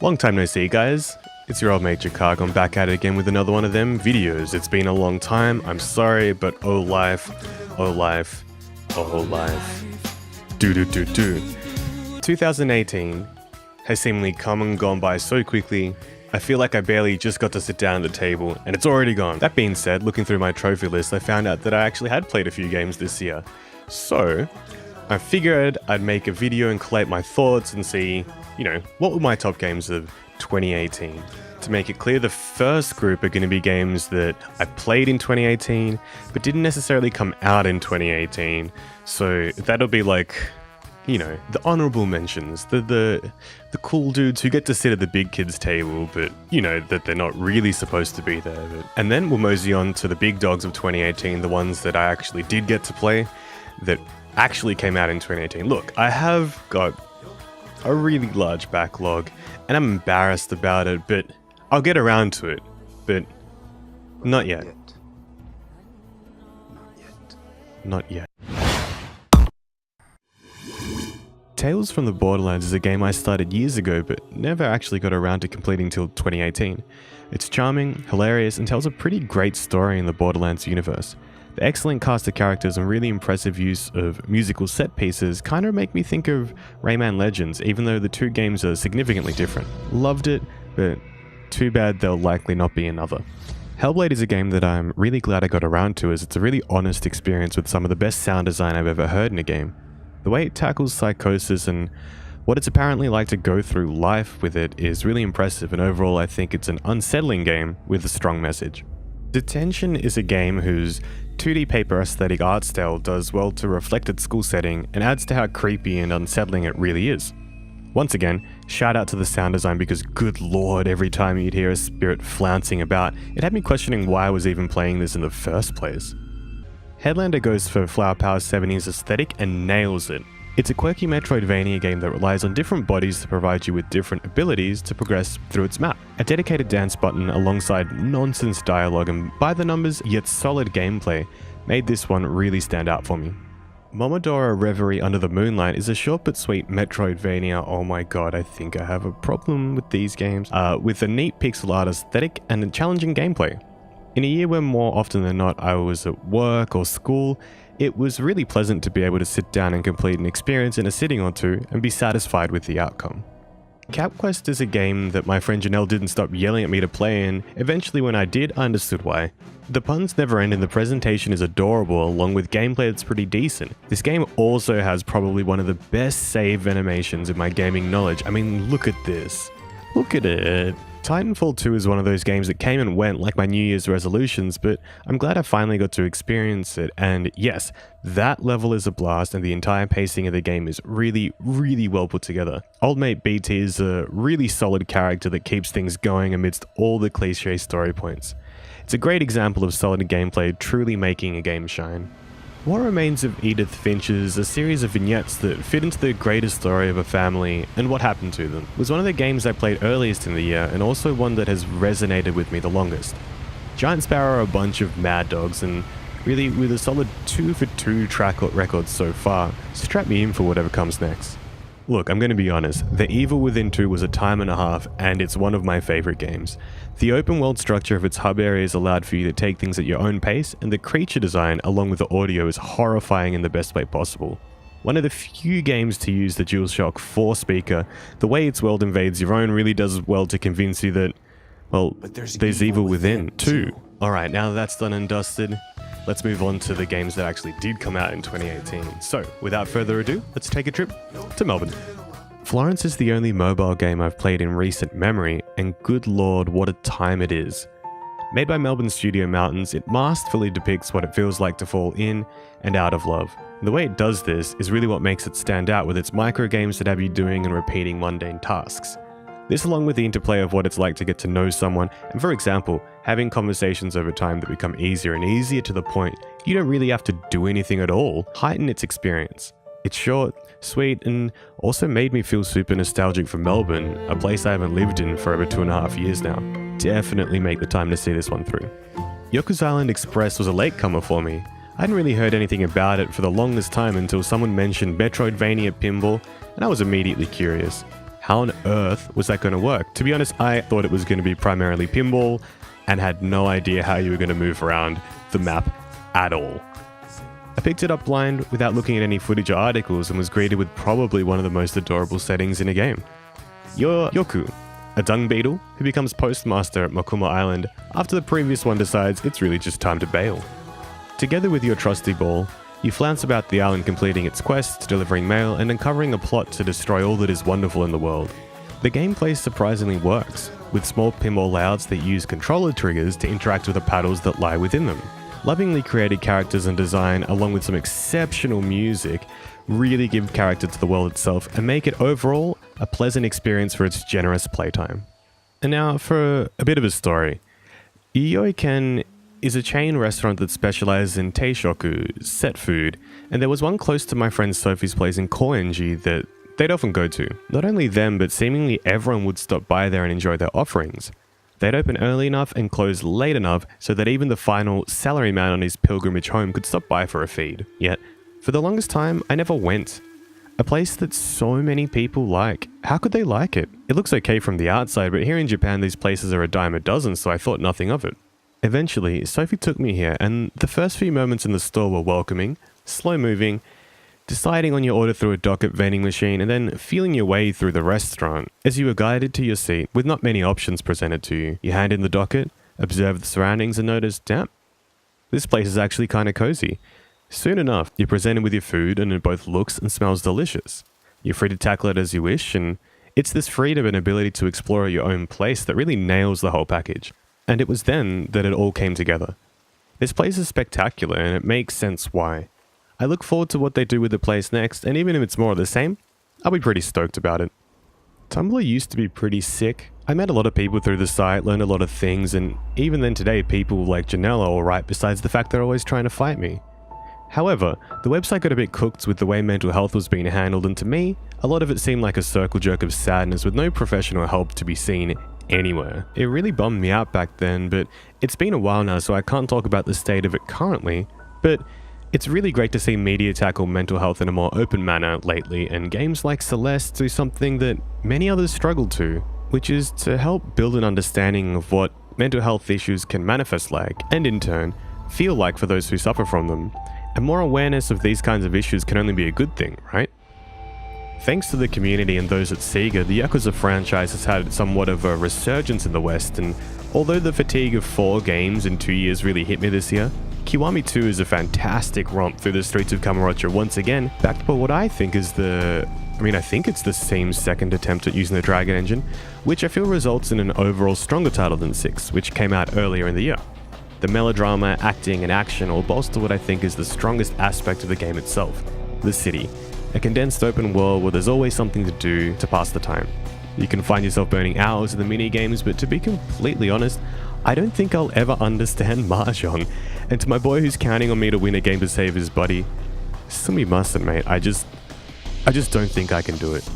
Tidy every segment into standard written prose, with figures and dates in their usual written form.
Long time no see, guys. It's your old mate Jacargon back at it again with another one of them videos. It's been a long time, I'm sorry, but oh life, oh life, oh life. 2018 has seemingly come and gone by so quickly. I feel like I barely just got to sit down at the table, and it's already gone. That being said, looking through my trophy list, I found out that I actually had played a few games this year. So, I figured I'd make a video and collate my thoughts and see, what were my top games of 2018. To make it clear, the first group are going to be games that I played in 2018, but didn't necessarily come out in 2018. So that'll be like, the honorable mentions, the cool dudes who get to sit at the big kids table, but that they're not really supposed to be there. And then we'll mosey on to the big dogs of 2018, the ones that I actually did get to play, that actually came out in 2018. Look, I have got a really large backlog, and I'm embarrassed about it, but I'll get around to it. But not yet. Not yet. Tales from the Borderlands is a game I started years ago, but never actually got around to completing till 2018. It's charming, hilarious, and tells a pretty great story in the Borderlands universe. The excellent cast of characters and really impressive use of musical set pieces kind of make me think of Rayman Legends, even though the two games are significantly different. Loved it, but too bad there'll likely not be another. Hellblade is a game that I'm really glad I got around to, as it's a really honest experience with some of the best sound design I've ever heard in a game. The way it tackles psychosis and what it's apparently like to go through life with it is really impressive, and overall I think it's an unsettling game with a strong message. Detention is a game whose 2D paper aesthetic art style does well to reflect its school setting and adds to how creepy and unsettling it really is. Once again, shout out to the sound design, because good lord, every time you'd hear a spirit flouncing about, it had me questioning why I was even playing this in the first place. Headlander goes for Flower Power 70s aesthetic and nails it. It's a quirky Metroidvania game that relies on different bodies to provide you with different abilities to progress through its map. A dedicated dance button alongside nonsense dialogue and by the numbers yet solid gameplay made this one really stand out for me. Momodora Reverie Under the Moonlight is a short but sweet Metroidvania. Oh my god, I think I have a problem with these games. With a neat pixel art aesthetic and a challenging gameplay. In a year where more often than not I was at work or school, it was really pleasant to be able to sit down and complete an experience in a sitting or two and be satisfied with the outcome. CapQuest is a game that my friend Janelle didn't stop yelling at me to play, and eventually when I did, I understood why. The puns never end and the presentation is adorable, along with gameplay that's pretty decent. This game also has probably one of the best save animations in my gaming knowledge. I mean, look at this. Look at it. Titanfall 2 is one of those games that came and went like my New Year's resolutions, but I'm glad I finally got to experience it, and yes, that level is a blast and the entire pacing of the game is really, really well put together. Old mate BT is a really solid character that keeps things going amidst all the cliche story points. It's a great example of solid gameplay truly making a game shine. What Remains of Edith Finch is a series of vignettes that fit into the greater story of a family and what happened to them. It was one of the games I played earliest in the year, and also one that has resonated with me the longest. Giant Sparrow are a bunch of mad dogs, and really with a solid 2 for 2 track record so far, strap me in for whatever comes next. Look, I'm going to be honest, The Evil Within 2 was a time and a half, and it's one of my favorite games. The open world structure of its hub areas allowed for you to take things at your own pace, and the creature design along with the audio is horrifying in the best way possible. One of the few games to use the DualShock 4 speaker, the way its world invades your own really does well to convince you that, well, there's evil within too. Alright, now that's done and dusted, let's move on to the games that actually did come out in 2018. So, without further ado, let's take a trip to Melbourne. Florence is the only mobile game I've played in recent memory, and good lord, what a time it is. Made by Melbourne Studio Mountains, it masterfully depicts what it feels like to fall in and out of love. And the way it does this is really what makes it stand out, with its micro games that have you doing and repeating mundane tasks. This, along with the interplay of what it's like to get to know someone, and for example, having conversations over time that become easier and easier to the point you don't really have to do anything at all, heighten its experience. It's short, sweet, and also made me feel super nostalgic for Melbourne, a place I haven't lived in for over 2.5 years now. Definitely make the time to see this one through. Yoku's Island Express was a latecomer for me. I hadn't really heard anything about it for the longest time until someone mentioned Metroidvania pinball, and I was immediately curious. How on earth was that going to work? To be honest, I thought it was going to be primarily pinball and had no idea how you were going to move around the map at all. I picked it up blind without looking at any footage or articles and was greeted with probably one of the most adorable settings in a game. You're Yoku, a dung beetle who becomes postmaster at Makuma Island after the previous one decides it's really just time to bail. Together with your trusty ball, you flounce about the island completing its quests, delivering mail, and uncovering a plot to destroy all that is wonderful in the world. The gameplay surprisingly works, with small pinball layouts that use controller triggers to interact with the paddles that lie within them. Lovingly created characters and design, along with some exceptional music, really give character to the world itself and make it overall a pleasant experience for its generous playtime. And now for a bit of a story. Yayoi Ken is a chain restaurant that specializes in teishoku, set food, and there was one close to my friend Sophie's place in Koenji that they'd often go to. Not only them, but seemingly everyone would stop by there and enjoy their offerings. They'd open early enough and close late enough so that even the final salaryman on his pilgrimage home could stop by for a feed. Yet, for the longest time, I never went. A place that so many people like. How could they like it? It looks okay from the outside, but here in Japan these places are a dime a dozen, so I thought nothing of it. Eventually, Sophie took me here, and the first few moments in the store were welcoming, slow-moving, deciding on your order through a docket vending machine, and then feeling your way through the restaurant. As you were guided to your seat, with not many options presented to you, you hand in the docket, observe the surroundings, and notice, damn, this place is actually kind of cozy. Soon enough, you're presented with your food, and it both looks and smells delicious. You're free to tackle it as you wish, and it's this freedom and ability to explore your own place that really nails the whole package. And it was then that it all came together. This place is spectacular, and it makes sense why. I look forward to what they do with the place next, and even if it's more of the same, I'll be pretty stoked about it. Tumblr used to be pretty sick. I met a lot of people through the site, learned a lot of things, and even then today people like Janelle are alright besides the fact they're always trying to fight me. However, the website got a bit cooked with the way mental health was being handled, and to me, a lot of it seemed like a circle jerk of sadness with no professional help to be seen anywhere. It really bummed me out back then, but it's been a while now so I can't talk about the state of it currently, but it's really great to see media tackle mental health in a more open manner lately, and games like Celeste do something that many others struggle to, which is to help build an understanding of what mental health issues can manifest like, and in turn, feel like for those who suffer from them. And more awareness of these kinds of issues can only be a good thing, right? Thanks to the community and those at Sega, the Yakuza franchise has had somewhat of a resurgence in the West, and although the fatigue of 4 games in 2 years really hit me this year, Kiwami 2 is a fantastic romp through the streets of Kamurocho once again, backed by what I think is I think it's the same second attempt at using the Dragon engine, which I feel results in an overall stronger title than 6, which came out earlier in the year. The melodrama, acting, and action all bolster what I think is the strongest aspect of the game itself, the city. A condensed open world where there's always something to do to pass the time. You can find yourself burning hours in the mini-games, but to be completely honest, I don't think I'll ever understand Mahjong. And to my boy who's counting on me to win a game to save his buddy, somebody mustn't, mate. I just don't think I can do it.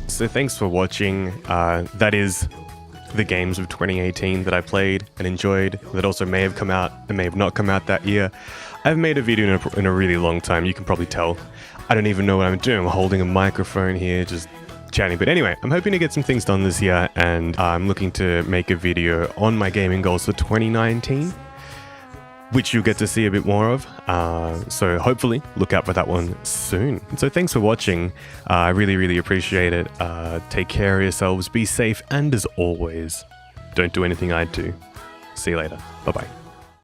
So thanks for watching. That is the games of 2018 that I played and enjoyed that also may have come out and may have not come out that year. I've made a video in a really long time, you can probably tell. I don't even know what I'm doing. I'm holding a microphone here, just chatting. But anyway, I'm hoping to get some things done this year, and I'm looking to make a video on my gaming goals for 2019, which you'll get to see a bit more of. So hopefully look out for that one soon. And so thanks for watching. I really, really appreciate it. Take care of yourselves, be safe, and as always, don't do anything I'd do. See you later. Bye-bye.